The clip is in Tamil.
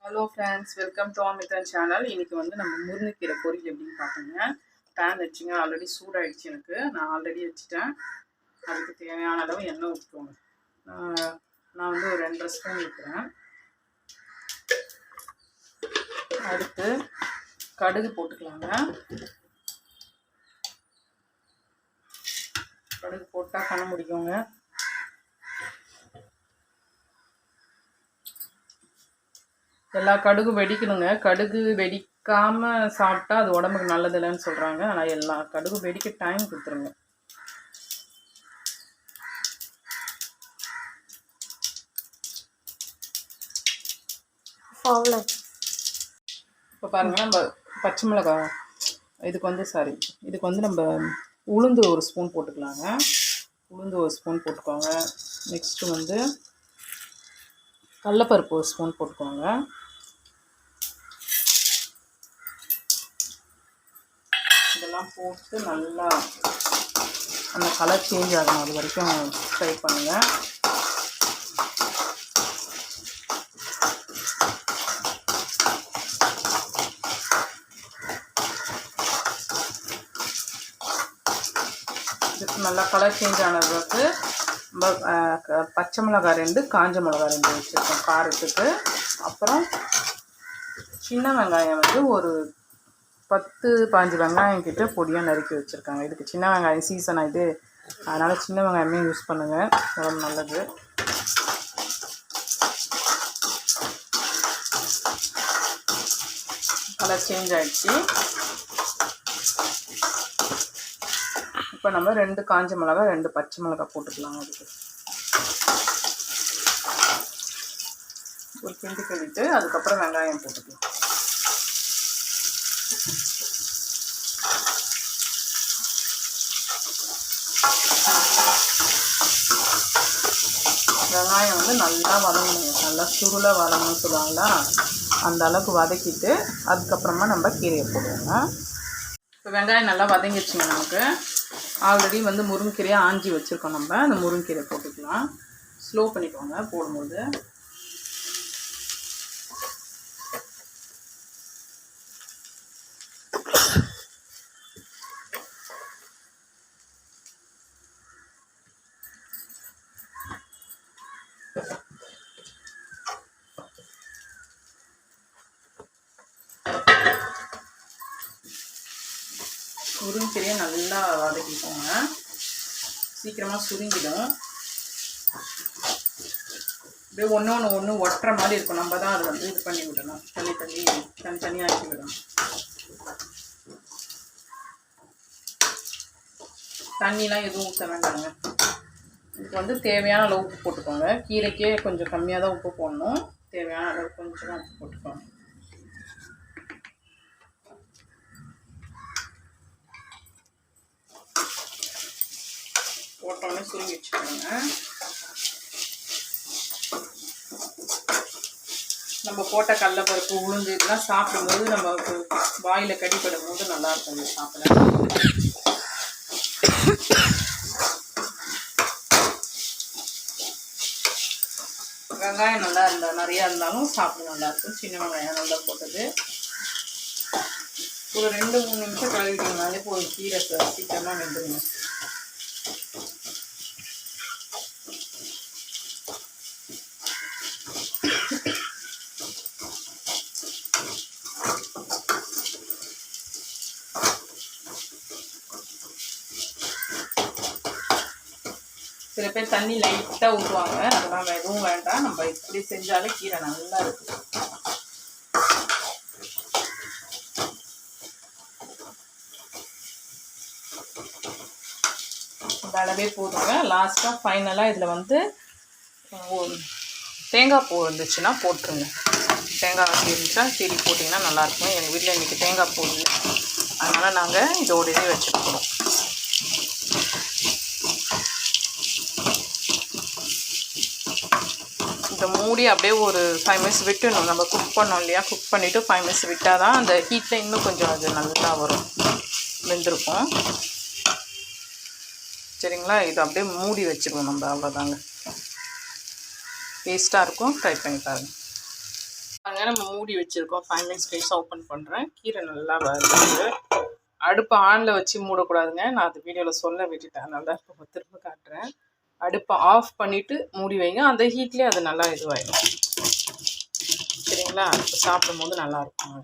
Hello friends, welcome to Amithan channel. இன்றைக்கி வந்து நம்ம முருங்கைக்கீரை பொரியல் எப்படின்னு பார்ப்போங்க. பேன் வச்சுங்க, ஆல்ரெடி சூடாகிடுச்சு. நான் ஆல்ரெடி வச்சுட்டேன். அதுக்கு தேவையான அளவு எண்ணெய் ஊற்றிக்கோங்க. நான் வந்து ஒரு 2.5 ஸ்பூன் ஊற்றுறேன். அடுத்து கடுகு போட்டுக்கலாங்க. கடுகு போட்டால் கண்ண முடிக்குங்க. எல்லா கடுகும் வெடிக்கணுங்க. கடுகு வெடிக்காமல் சாப்பிட்டா அது உடம்புக்கு நல்லது இல்லைன்னு சொல்கிறாங்க. ஆனால் எல்லா கடுகும் வெடிக்க டைம் கொடுத்துருங்க. இப்போ பாருங்கள், நம்ம பச்சை மிளகாய் இதுக்கு வந்து நம்ம உளுந்து ஒரு ஸ்பூன் போட்டுக்கலாங்க. உளுந்து ஒரு ஸ்பூன் போட்டுக்கோங்க. நெக்ஸ்ட்டு வந்து கடலப்பருப்பு ஒரு ஸ்பூன் போட்டுக்கோங்க. இதெல்லாம் போட்டு நல்லா அந்த கலர் சேஞ்ச் ஆகணும், அது வரைக்கும் ஃப்ரை பண்ணுங்கள். இதுக்கு நல்லா கலர் சேஞ்ச் ஆனதுக்கு பச்சை மிளகாய் 2, காஞ்ச மிளகாய் 2 வச்சுருக்கோம் காரத்துக்கு. அப்புறம் சின்ன வெங்காயம் வந்து ஒரு 10-15 வெங்காயம் கிட்ட பொடியாக நறுக்கி வச்சுருக்காங்க. இதுக்கு சின்ன வெங்காயம் சீசன் இது, அதனால் சின்ன வெங்காயமே யூஸ் பண்ணுங்கள், ரொம்ப நல்லது. கலர் சேஞ்ச் ஆகிடுச்சு. இப்போ நம்ம 2 காஞ்ச மிளகாய் 2 பச்சை மிளகாய் போட்டுக்கலாம். அதுக்கு ஒரு கிண்டி கிண்டிட்டு அதுக்கப்புறம் வெங்காயம் போட்டுக்கலாம். வெங்காயம் வந்து நல்லா வதங்கணும், நல்லா சுருளை வதங்கணும்னு சொல்லுவாங்களா, அந்த அளவுக்கு வதக்கிட்டு அதுக்கப்புறமா நம்ம கீரையை போடுவோங்க. இப்போ வெங்காயம் நல்லா வதங்கிடுச்சுங்க. நமக்கு ஆல்ரெடி வந்து முருங்கைக்கீரையை ஆஞ்சி வச்சுருக்கோம். நம்ம அந்த முருங்கைக்கீரை போட்டுக்கலாம். ஸ்லோ பண்ணிக்கோங்க போடும்போது. முருங்கைக்கீரையை நல்லா வதக்கிக்கோங்க, சீக்கிரமாக சுருங்கிடும். அப்படியே ஒன்று ஒட்டுற மாதிரி இருக்கும். நம்ம தான் அதை வந்து இது பண்ணி விடணும், தனித்தனியாக ஆக்கி விடணும். தண்ணிலாம் எதுவும் ஊற்ற வேண்டாங்க. இதுக்கு வந்து தேவையான அளவு உப்பு போட்டுக்கோங்க. கீரைக்கே கொஞ்சம் கம்மியாக தான் உப்பு போடணும். தேவையான அளவு கொஞ்சமாக உப்பு போட்டுக்கோங்க. போட்டோன்னே சுருங்கி வச்சுக்கோங்க. நம்ம போட்ட கடலைப்பருப்பு உளுந்து இதெல்லாம் சாப்பிடும்போது நமக்கு வாயில் கடிப்படும் போது நல்லாயிருக்கும் இது சாப்பிட. வெங்காயம் நல்லா இருந்தால் நிறையா இருந்தாலும் சாப்பிட நல்லாயிருக்கும். சின்ன வெங்காயம் நல்லா போட்டது ஒரு 2-3 நிமிஷம் கழுவிட்டீங்கனாலே போய் கீரை சீக்கிரமாக வெந்துடுங்க. சில பேர் தண்ணி லைட்டாக ஊற்றுவாங்க, அதெல்லாம் எதுவும் வேண்டாம். நம்ம இப்படி செஞ்சாலே கீரை நல்லா இருக்கும். இந்த அளவே போதுங்க. லாஸ்ட்டாக ஃபைனலாக இதில் வந்து தேங்காய் பூ இருந்துச்சுன்னா போட்டுருங்க. தேங்காய் இருந்துச்சா சரி போட்டிங்கன்னா நல்லாயிருக்கும். எங்கள் வீட்டில் இன்றைக்கி தேங்காய் பூ இல்லை, அதனால் நாங்கள் இதோடவே வச்சுருக்கோம். இதை மூடி அப்படியே ஒரு 5 மினிட்ஸ் விட்டுணும். நம்ம குக் பண்ணோம் இல்லையா, குக் பண்ணிவிட்டு 5 மினிட்ஸ் விட்டால் தான் அந்த ஹீட்டில் இன்னும் கொஞ்சம் அது நல்லா வரும், வெந்திருக்கும். சரிங்களா, இது அப்படியே மூடி வச்சுருவோம் நம்ம. அவ்வளோதாங்க, டேஸ்ட்டாக இருக்கும். ட்ரை பண்ணி பாருங்கள். அங்கே நம்ம மூடி வச்சுருக்கோம். 5 மினிட்ஸ் கழிச்சு ஓப்பன் பண்ணுறேன். கீரை நல்லா வருது. அடுப்பை ஆனில் வச்சு மூடக்கூடாதுங்க. நான் அது வீடியோவில் சொல்ல விட்டுட்டேன். அதனால தான் இப்போ திரும்ப காட்டுறேன். அடுப்பை ஆஃப் பண்ணிவிட்டு மூடி வைங்க. அந்த ஹீட்லேயே அது நல்லா இதுவாகிடும். சரிங்களா? சாப்பிடும் போது நல்லாயிருக்கும்.